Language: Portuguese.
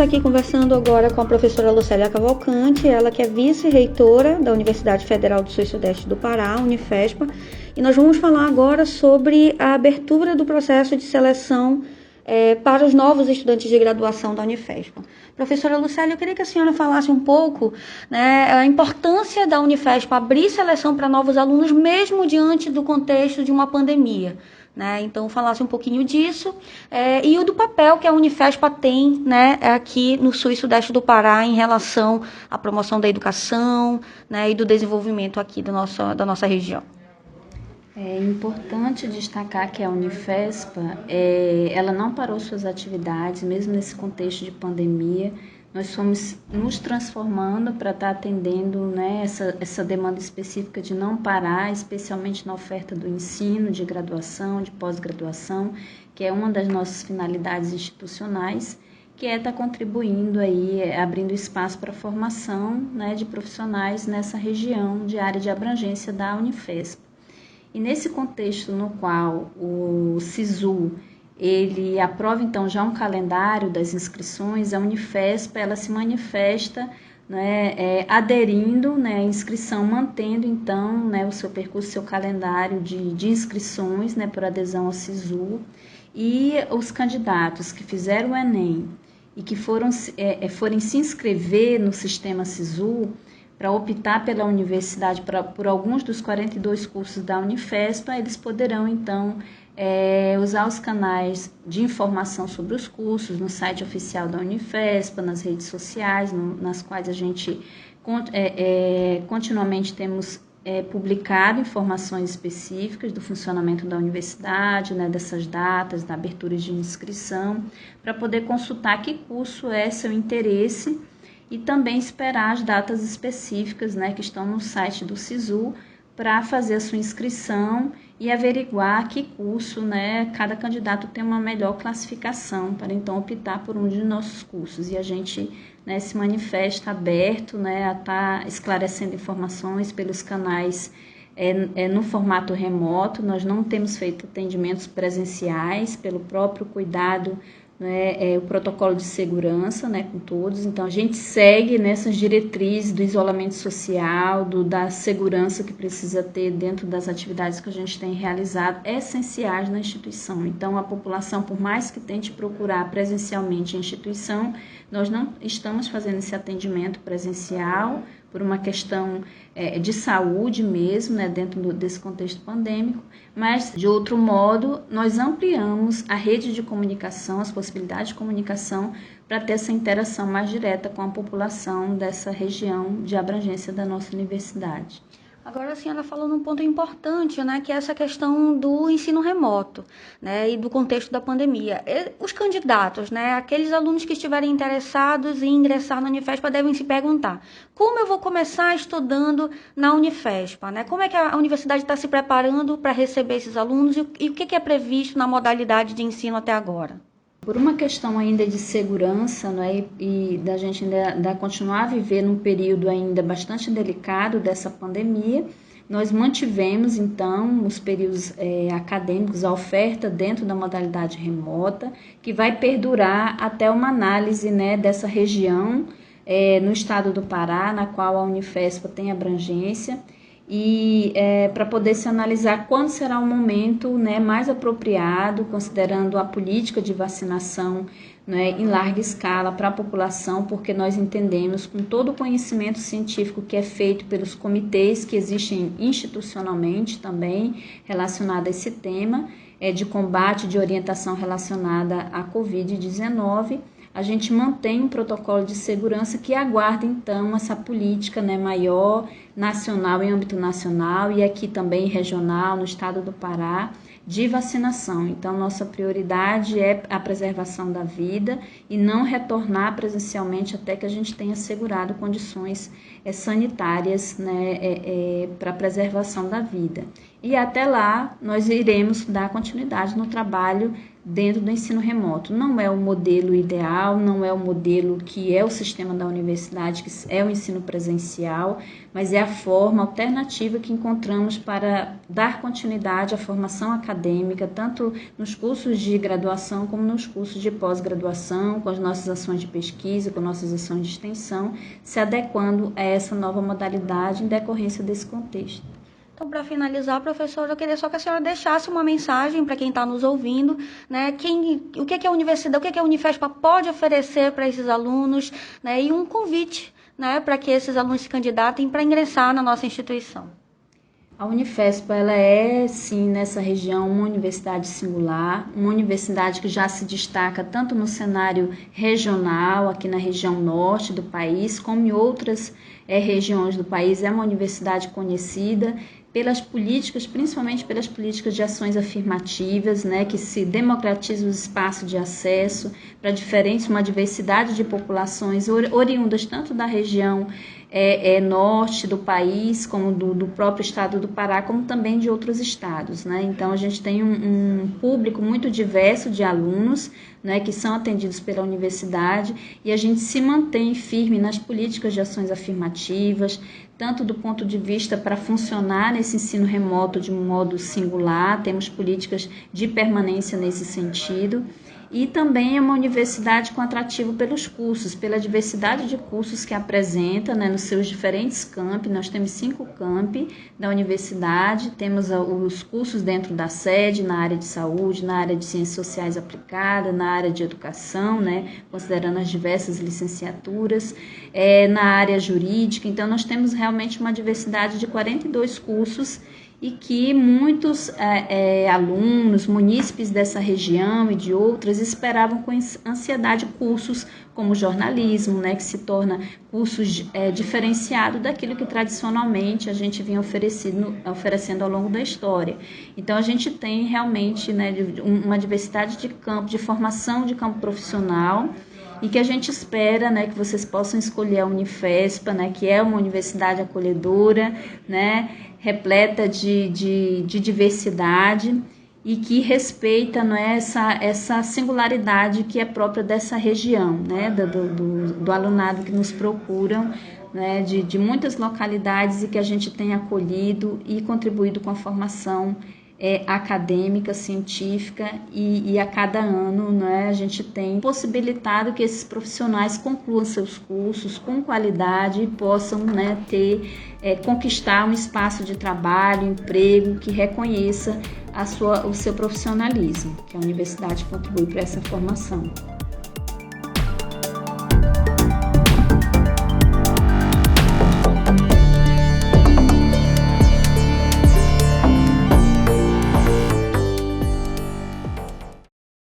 aqui conversando agora com a professora Lucélia Cavalcante, ela que é vice-reitora da Universidade Federal do Sul e Sudeste do Pará, Unifespa, e nós vamos falar agora sobre a abertura do processo de seleção para os novos estudantes de graduação da Unifespa. Professora Lucélia, eu queria que a senhora falasse um pouco, né, a importância da Unifespa abrir seleção para novos alunos, mesmo diante do contexto de uma pandemia. Né? Então, falasse um pouquinho disso e o do papel que a Unifespa tem, né, aqui no Sul e Sudeste do Pará em relação à promoção da educação, né, e do desenvolvimento aqui da nossa região. É importante destacar que a Unifespa, ela não parou suas atividades, mesmo nesse contexto de pandemia. Nós fomos nos transformando para estar atendendo, né, essa demanda específica de não parar, especialmente na oferta do ensino, de graduação, de pós-graduação, que é uma das nossas finalidades institucionais, que é estar contribuindo aí, abrindo espaço para a formação, né, de profissionais nessa região de área de abrangência da Unifespa. E nesse contexto no qual o SISU ele aprova então já um calendário das inscrições, a Unifespa ela se manifesta, né, aderindo, né, à inscrição, mantendo então, né, o seu percurso, seu calendário de inscrições, né, por adesão ao SISU, e os candidatos que fizeram o Enem e que forem se inscrever no sistema SISU, para optar pela universidade, por alguns dos 42 cursos da Unifespa, eles poderão, então, usar os canais de informação sobre os cursos no site oficial da Unifespa, nas redes sociais, nas quais a gente continuamente temos publicado informações específicas do funcionamento da universidade, né, dessas datas, da abertura de inscrição, para poder consultar que curso é seu interesse, e também esperar as datas específicas, né, que estão no site do SISU para fazer a sua inscrição e averiguar que curso, né, cada candidato tem uma melhor classificação para então optar por um de nossos cursos. E a gente, né, se manifesta aberto, né, a estar esclarecendo informações pelos canais no formato remoto. Nós não temos feito atendimentos presenciais pelo próprio cuidado, né, o protocolo de segurança, né, com todos. Então, a gente segue nessas diretrizes do isolamento social, da segurança que precisa ter dentro das atividades que a gente tem realizado, essenciais na instituição. Então, a população, por mais que tente procurar presencialmente a instituição, nós não estamos fazendo esse atendimento presencial por uma questão de saúde mesmo, né, dentro desse contexto pandêmico, mas, de outro modo, nós ampliamos a rede de comunicação, as possibilidades de comunicação, para ter essa interação mais direta com a população dessa região de abrangência da nossa universidade. Agora a senhora falou num ponto importante, né, que é essa questão do ensino remoto, né, e do contexto da pandemia. Os candidatos, né, aqueles alunos que estiverem interessados em ingressar na Unifespa devem se perguntar: como eu vou começar estudando na Unifespa, né? Como é que a universidade está se preparando para receber esses alunos e o que é previsto na modalidade de ensino até agora? Por uma questão ainda de segurança, né, e da gente ainda continuar a viver num período ainda bastante delicado dessa pandemia, nós mantivemos, então, os períodos acadêmicos, a oferta dentro da modalidade remota, que vai perdurar até uma análise, né, dessa região no estado do Pará, na qual a Unifespa tem abrangência, e para poder se analisar quando será o momento, né, mais apropriado, considerando a política de vacinação, né, em larga escala para a população, porque nós entendemos, com todo o conhecimento científico que é feito pelos comitês que existem institucionalmente também relacionado a esse tema, de combate, de orientação relacionada à Covid-19, a gente mantém um protocolo de segurança que aguarda, então, essa política, né, maior, nacional, em âmbito nacional e aqui também regional, no estado do Pará, de vacinação. Então, nossa prioridade é a preservação da vida e não retornar presencialmente até que a gente tenha assegurado condições sanitárias, né, para a preservação da vida. E até lá, nós iremos dar continuidade no trabalho dentro do ensino remoto. Não é o modelo ideal, não é o modelo que é o sistema da universidade, que é o ensino presencial, mas é a forma alternativa que encontramos para dar continuidade à formação acadêmica, tanto nos cursos de graduação como nos cursos de pós-graduação, com as nossas ações de pesquisa, com nossas ações de extensão, se adequando a essa nova modalidade em decorrência desse contexto. Então, para finalizar, professora, eu queria só que a senhora deixasse uma mensagem para quem está nos ouvindo, né? O que a universidade, o que a Unifespa pode oferecer para esses alunos, né? E um convite, né, para que esses alunos se candidatem para ingressar na nossa instituição. A Unifespa, ela é, sim, nessa região, uma universidade singular, uma universidade que já se destaca tanto no cenário regional, aqui na região norte do país, como em outras regiões do país. É uma universidade conhecida pelas políticas, principalmente pelas políticas de ações afirmativas, né, que se democratizam o espaço de acesso para uma diversidade de populações oriundas tanto da região norte do país, como do próprio estado do Pará, como também de outros estados, né? Então, a gente tem um público muito diverso de alunos, né, que são atendidos pela universidade, e a gente se mantém firme nas políticas de ações afirmativas, tanto do ponto de vista para funcionar nesse ensino remoto de um modo singular, temos políticas de permanência nesse sentido, e também é uma universidade com atrativo pelos cursos, pela diversidade de cursos que apresenta, né, nos seus diferentes campi. Nós temos 5 campi da universidade, temos os cursos dentro da sede, na área de saúde, na área de ciências sociais aplicadas, na área de educação, né, considerando as diversas licenciaturas, na área jurídica. Então, nós temos realmente uma diversidade de 42 cursos e que muitos alunos, munícipes dessa região e de outras esperavam com ansiedade cursos como jornalismo, né, que se torna cursos diferenciado daquilo que tradicionalmente a gente vinha oferecendo ao longo da história. Então, a gente tem realmente, né, uma diversidade de campo, de formação de campo profissional, e que a gente espera, né, que vocês possam escolher a Unifespa, né, que é uma universidade acolhedora, né, repleta de diversidade e que respeita, né, essa singularidade que é própria dessa região, né, do alunado que nos procuram, né, de muitas localidades, e que a gente tem acolhido e contribuído com a formação acadêmica, científica, e a cada ano, né, a gente tem possibilitado que esses profissionais concluam seus cursos com qualidade e possam, né, conquistar um espaço de trabalho, emprego que reconheça o seu profissionalismo, que a universidade contribui para essa formação.